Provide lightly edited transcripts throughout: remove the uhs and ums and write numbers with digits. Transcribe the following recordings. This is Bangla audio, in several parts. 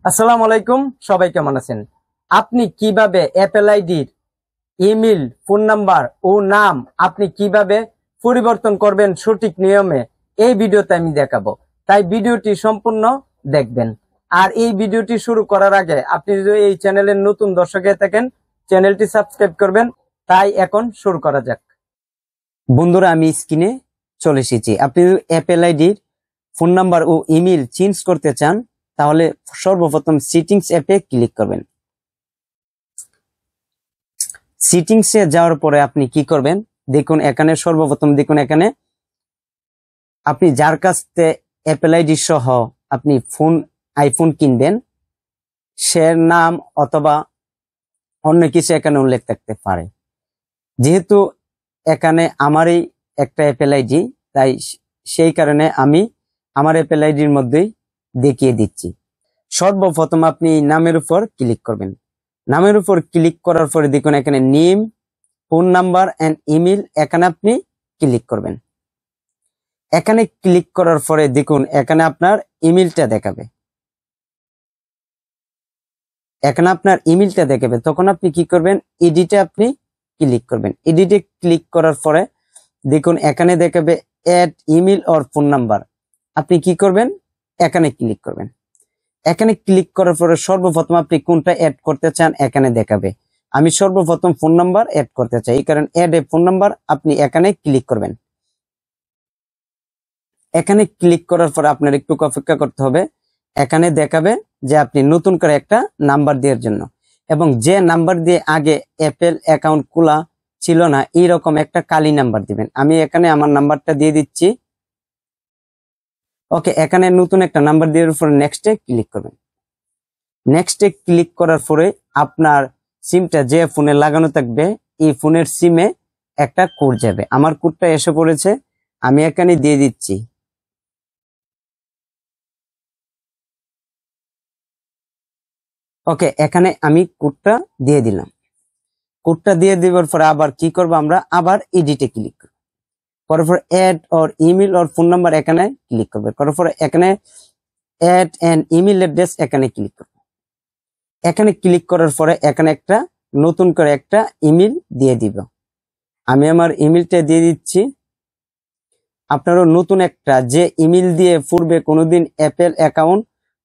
আসসালামু আলাইকুম, সবাই কেমন আছেন? আপনি কিভাবে অ্যাপেল আইডির ইমেল, ফোন নাম্বার ও নাম আপনি কিভাবে পরিবর্তন করবেন সঠিক নিয়মে, এই ভিডিওতে আমি দেখাবো। তাই ভিডিওটি সম্পূর্ণ দেখবেন। আর এই ভিডিওটি শুরু করার আগে আপনি যদি এই চ্যানেলের নতুন দর্শক হয়ে থাকেন, চ্যানেলটি সাবস্ক্রাইব করবেন। তাই এখন শুরু করা যাক। বন্ধুরা, আমি স্ক্রিনে চলে এসেছি। আপনি যদি অ্যাপেল আইডির ফোন নাম্বার ও ইমেল চেঞ্জ করতে চান, তাহলে সর্বপ্রথম সেটিংস অ্যাপে ক্লিক করবেন। সেটিংসে যাওয়ার পরে আপনি কি করবেন, দেখুন এখানে সর্বপ্রথম দেখুন এখানে আপনি যার কাছ থেকে অ্যাপেল আইডি সহ আপনি আইফোন কিনবেন, সে নাম অথবা অন্য কিছু এখানে উল্লেখ থাকতে পারে। যেহেতু এখানে আমারই একটা অ্যাপেল আইডি, তাই সেই কারণে আমি আমার অ্যাপেল আইডির মধ্যেই দেখিয়ে দিচ্ছি। সর্বপ্রথম আপনি নামের উপর ক্লিক করবেন। নামের উপর ক্লিক করার পরে দেখুন এখানে name, phone number and email, এখানে আপনি ক্লিক করবেন। এখানে ক্লিক করার পরে দেখুন এখানে আপনার ইমেলটা দেখাবে। এখানে আপনার ইমেলটা দেখাবে, তখন আপনি কি করবেন, এডিটে আপনি ক্লিক করবেন। এডিটে ক্লিক করার পরে দেখুন এখানে দেখাবে add email or phone number. আপনি কি করবেন, এখানে ক্লিক করবেন। এখানে ক্লিক করার পরে সর্বপ্রথম আপনি কোনটা অ্যাড করতে চান এখানে দেখাবে। আমি সর্বপ্রথম ফোন নাম্বার অ্যাড করতে চাই, এই কারণে অ্যাড এ ফোন নাম্বার আপনি এখানে ক্লিক করবেন। এখানে ক্লিক করার পর আপনার একটু অপেক্ষা করতে হবে। এখানে দেখাবে যে আপনি নতুন করে একটা নাম্বার দেওয়ার জন্য, এবং যে নাম্বার দিয়ে আগে অ্যাপেল অ্যাকাউন্ট খোলা ছিল না, এইরকম একটা কালি নাম্বার দিবেন। আমি এখানে আমার নাম্বারটা দিয়ে দিচ্ছি। ওকে, এখানে নতুন একটা নাম্বার দেওয়ার পর নেক্সটে ক্লিক করবেন। নেক্সটে ক্লিক করার পরে আপনার সিমটা যে ফোনে লাগানো থাকবে, এই ফোনের সিমে একটা কোড যাবে। আমার কোডটা এসে পড়েছে, আমি এখানে দিয়ে দিচ্ছি। ওকে, এখানে আমি কোডটা দিয়ে দিলাম। কোডটা দিয়ে দেওয়ার পরে আবার কি করব, আমরা আবার এডিটে ক্লিক করব। করার পর add or email or phone number এখানে ক্লিক করবে। করার পরে এখানে অ্যাড অ্যান্ড ইমেল অ্যাড্রেস এখানে ক্লিক করব। এখানে ক্লিক করার পরে এখানে একটা নতুন করে একটা ইমেল দিয়ে দিব। আমি আমার ইমেলটা দিয়ে দিচ্ছি। আপনারও নতুন একটা, যে ইমেল দিয়ে পূর্বে কোনোদিন অ্যাপেল অ্যাকাউন্ট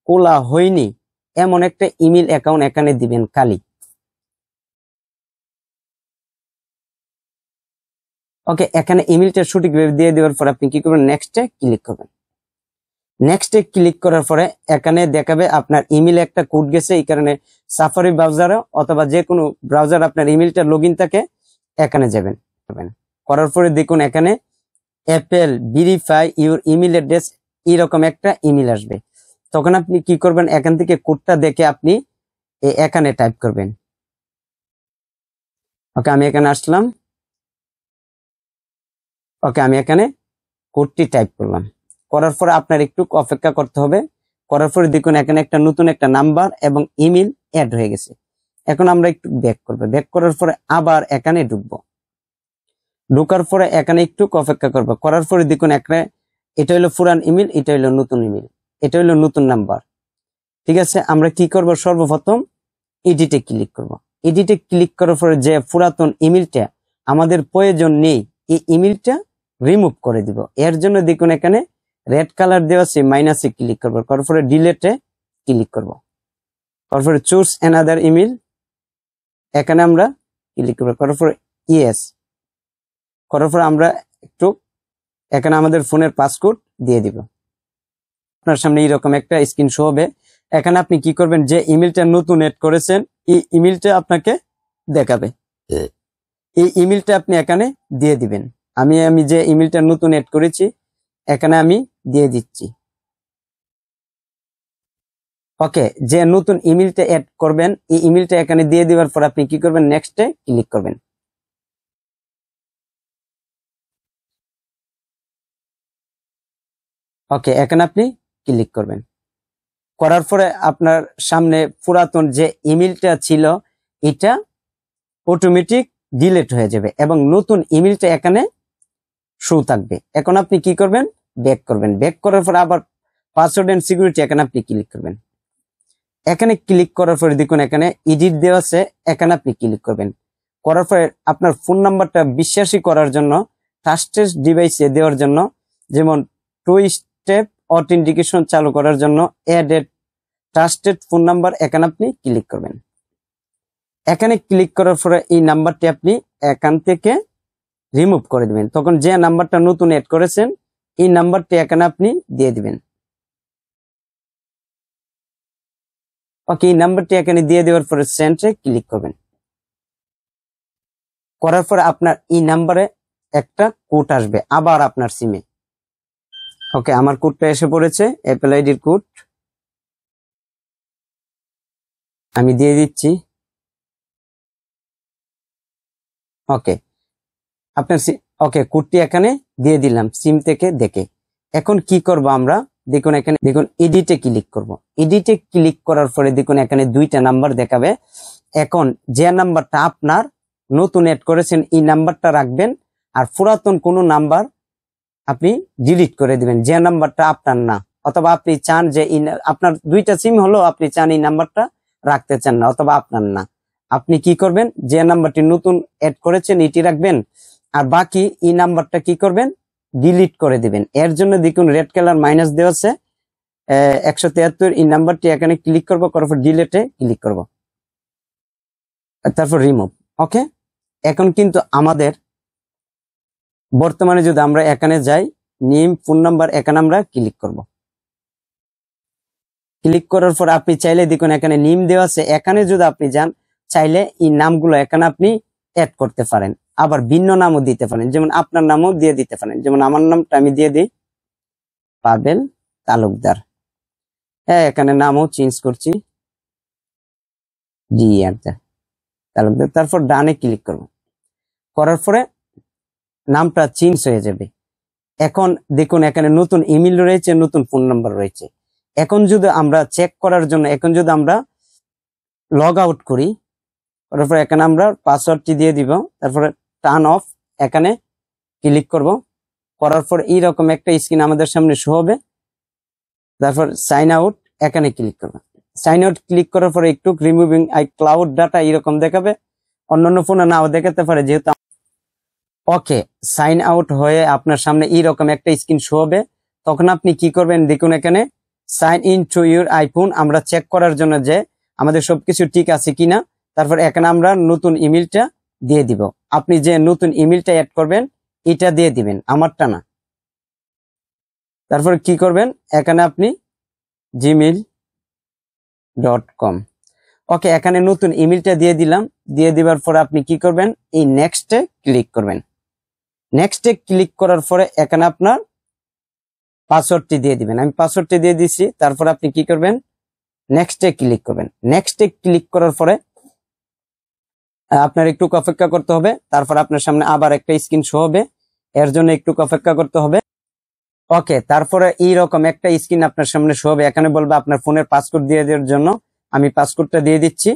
খোলা হয়নি এমন একটা ইমেল অ্যাকাউন্ট এখানে দিবেন খালি। ওকে, এখানে ইমেলটা সঠিকভাবে দিয়ে দেওয়ার পর আপনি কি করবেন, নেক্সটে ক্লিক করবেন। নেক্সটে ক্লিক করার পরে এখানে দেখাবে আপনার ইমেলে একটা কোড গেছে, এই কারণে সাফারি ব্রাউজারে অথবা যে কোনো ব্রাউজার আপনার ইমেলটা লগইন থাকে, এখানে যাবেন। করার পরে দেখুন এখানে Apple verify your email address, এরকম একটা ইমেল আসবে। তখন আপনি কি করবেন, এখান থেকে কোডটা দেখে আপনি এখানে টাইপ করবেন। ওকে, আমি এখানে আসলাম। ওকে, আমি এখানে কোডটি টাইপ করলাম। করার পরে আপনার একটু অপেক্ষা করতে হবে। করার পরে দেখুন এখানে একটা নতুন একটা নাম্বার এবং ইমেল অ্যাড হয়ে গেছে। এখন আমরা একটু ব্যাক করবো। ব্যাক করার পরে আবার এখানে ঢুকবো। ঢোকার পরে এখানে একটু অপেক্ষা করবো। করার পরে দেখুন এখানে এটা হলো পুরান ইমেল, এটা হলো নতুন ইমেল, এটা হলো নতুন নাম্বার। ঠিক আছে, আমরা কি করব, সর্বপ্রথম এডিটে ক্লিক করব। এডিটে ক্লিক করার পরে যে পুরাতন ইমেলটা আমাদের প্রয়োজন নেই, এই ইমেলটা রিমুভ করে দিব। এর জন্য দেখুন এখানে রেড কালার দেওয়া আছে, মাইনাসে ক্লিক করবো। করার পরে ডিলেটে ক্লিক করব। করার পরে চুজ অ্যানাদার ইমেল, এখানে আমরা ক্লিক করবো। করার পরে ইয়েস করার পরে আমরা একটু এখানে আমাদের ফোনের পাসকোড দিয়ে দিব। আপনার সামনে এইরকম একটা স্ক্রিন শো হবে। এখানে আপনি কি করবেন, যে ইমেলটা নতুন এড করেছেন এই ইমেলটা আপনাকে দেখাবে। এই ইমেলটা আপনি এখানে দিয়ে দিবেন। আমি যে ইমেলটা নতুন এড করেছি এখানে আমি দিয়ে দিচ্ছি। ওকে, যে নতুন ইমেলটা এড করবেন এই ইমেলটা এখানে দিয়ে দেওয়ার পর আপনি কি করবেন, নেক্সটে ক্লিক করবেন। ওকে, এখানে আপনি ক্লিক করবেন। করার পরে আপনার সামনে পুরাতন যে ইমেলটা ছিল এটা অটোমেটিক ডিলিট হয়ে যাবে এবং নতুন ইমেলটা এখানে শো থাকবে। এখন আপনি কি করবেন, ব্যাক করবেন। ব্যাক করার পর আবার পাসওয়ার্ড এন্ড সিকিউরিটি এখানে আপনি ক্লিক করবেন। এখানে ক্লিক করার পরে দেখুন এখানে এডিট দেওয়া আছে, এখানে আপনি ক্লিক করবেন। করার পরে আপনার ফোন নাম্বারটা বিশ্বাসী করার জন্য, ট্রাস্টেড ডিভাইসে দেওয়ার জন্য, যেমন 2 স্টেপ অথেন্টিকেশন চালু করার জন্য অ্যাড ট্রাস্টেড ফোন নাম্বার, এখানে আপনি ক্লিক করবেন। এখানে ক্লিক করার পরে এই নাম্বারটি আপনি এখান থেকে রিমুভ করে দিবেন। তখন যে নাম্বারটা নতুন অ্যাড করেছেন এই নাম্বারটি এখানে আপনি দিয়ে দিবেন। ওকে, এই নাম্বারটি এখানে দিয়ে দেওয়ার পরে সেন্ডে ক্লিক করবেন। করার পরে আপনার এই নাম্বারে একটা কোড আসবে আবার আপনার সিমে। ওকে, আমার কোডটা এসে পড়েছে, অ্যাপল আইডির কোড আমি দিয়ে দিচ্ছি। ওকে, আপনার ওকে কোডটি এখানে দিয়ে দিলাম সিম থেকে দেখে। এখন কি করব আমরা, দেখুন এখানে দেখুন এডিটে ক্লিক করব। এডিটে ক্লিক করার পরে দেখুন এখানে 2টা নাম্বার দেখাবে। এখন যে নাম্বারটা আপনার নতুন অ্যাড করেছেন এই নাম্বারটা রাখবেন, আর পুরাতন কোনো নাম্বার আপনি ডিলিট করে দিবেন যে নাম্বারটা আপনার না, অথবা আপনি চান যে আপনার 2টা সিম হলো, আপনি চান এই নাম্বারটা রাখতে চান না অথবা আপনার না, আপনি কি করবেন যে নাম্বারটি নতুন অ্যাড করেছেন এটি রাখবেন, আর বাকি এই নাম্বারটা কি করবেন ডিলিট করে দিবেন। এর জন্য দেখুন রেড কালার মাইনাস দেওয়া আছে 173, এই নাম্বারটি এখানে ক্লিক করব, করার পর ডিলিটে ক্লিক করব, তারপর রিমুভ। ওকে, এখন কিন্তু আমাদের বর্তমানে যদি আমরা এখানে যাই নেম ফোন নাম্বার, এখানে আমরা ক্লিক করব। ক্লিক করার পর আপনি চাইলে দেখুন এখানে নেম দেওয়া আছে, এখানে যদি আপনি যান চাইলে এই নামগুলো এখানে আপনি অ্যাড করতে পারেন, আবার ভিন্ন নামও দিতে পারেন, যেমন আপনার নামও দিয়ে দিতে পারেন। যেমন আমার নামটা আমি দিয়ে দিই পাবেল তালুকদার। হ্যাঁ, এখানে নামও চেঞ্জ করছি তালুকদার। তারপর ডানে ক্লিক করব, করার পরে নামটা চেঞ্জ হয়ে যাবে। এখন দেখুন এখানে নতুন ইমেল রয়েছে, নতুন ফোন নাম্বার রয়েছে। এখন যদি আমরা চেক করার জন্য, এখন যদি আমরা লগ আউট করি, করার পরে এখানে আমরা পাসওয়ার্ডটি দিয়ে দিব, তারপরে টার্ন অফ এখানে ক্লিক করব। করার পর এইরকম একটা স্ক্রিন আমাদের সামনে শো হবে। তারপর সাইন আউট এখানে ক্লিক করব। সাইন আউট ক্লিক করার পরে একটু রিমুভিং ক্লাউড ডাটা এরকম দেখাবে, অন্যান্য ফোনে নাও দেখাতে পারে যেহেতু। ওকে, সাইন আউট হয়ে আপনার সামনে এইরকম একটা স্ক্রিন শো হবে। তখন আপনি কি করবেন দেখুন এখানে sign in to your iPhone, আমরা চেক করার জন্য যে আমাদের সবকিছু ঠিক আছে কিনা। তারপর এখানে আমরা নতুন ইমেলটা দিয়ে দিব, আপনি যে নতুন ইমেলটা অ্যাড করবেন এটা দিয়ে দিবেন, আমারটা না। তারপর কি করবেন এখানে আপনি gmail.com। ওকে, এখানে নতুন ইমেলটা দিয়ে দিলাম। দিয়ে দেওয়ার পরে আপনি কি করবেন এই নেক্সটে ক্লিক করবেন। নেক্সটে ক্লিক করার পরে এখানে আপনার পাসওয়ার্ডটি দিয়ে দিবেন, আমি পাসওয়ার্ডটি দিয়ে দিচ্ছি। তারপর আপনি কি করবেন নেক্সটে ক্লিক করবেন। নেক্সটে ক্লিক করার পরে আপনার একটু অপেক্ষা করতে হবে। তারপর আপনার সামনে আবার একটা স্ক্রিন শো হবে, এর জন্য একটু অপেক্ষা করতে হবে। ওকে, তারপরে এইরকম একটা স্ক্রিন আপনার সামনে শো হবে, এখানে বলবে আপনার ফোনের পাসওয়ার্ড দিয়ে দেওয়ার জন্য। আমি পাসওয়ার্ডটা দিয়ে দিচ্ছি।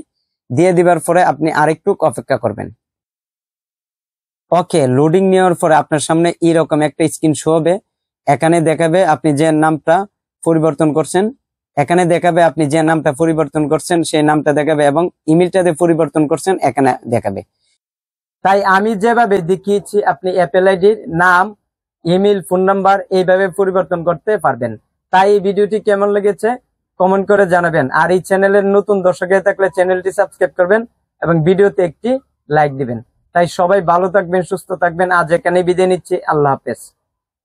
দিয়ে দিবার পরে আপনি আরেকটু অপেক্ষা করবেন। ওকে, লোডিং নেওয়ার পরে আপনার সামনে এইরকম একটা স্ক্রিন শো হবে, এখানে দেখাবে আপনি যে নামটা পরিবর্তন করছেন, এখানে দেখাবে আপনি যে নামটা পরিবর্তন করছেন সেই নামটা দেখাবে, এবং ইমেলটা দিয়ে পরিবর্তন করছেন এখানে দেখাবে। তাই আমি যেভাবে দেখিয়েছি আপনি অ্যাপল আইডির নাম, ইমেল, ফোন নাম্বার এইভাবে পরিবর্তন করতে পারবেন। তাই এই ভিডিওটি কেমন লেগেছে কমেন্ট করে জানাবেন, আর এই চ্যানেলের নতুন দর্শক হয়ে থাকলে চ্যানেলটি সাবস্ক্রাইব করবেন এবং ভিডিওতে একটি লাইক দিবেন। তাই সবাই ভালো থাকবেন, সুস্থ থাকবেন। আজ এখানে বিদায় নিচ্ছি, আল্লাহ হাফেজ।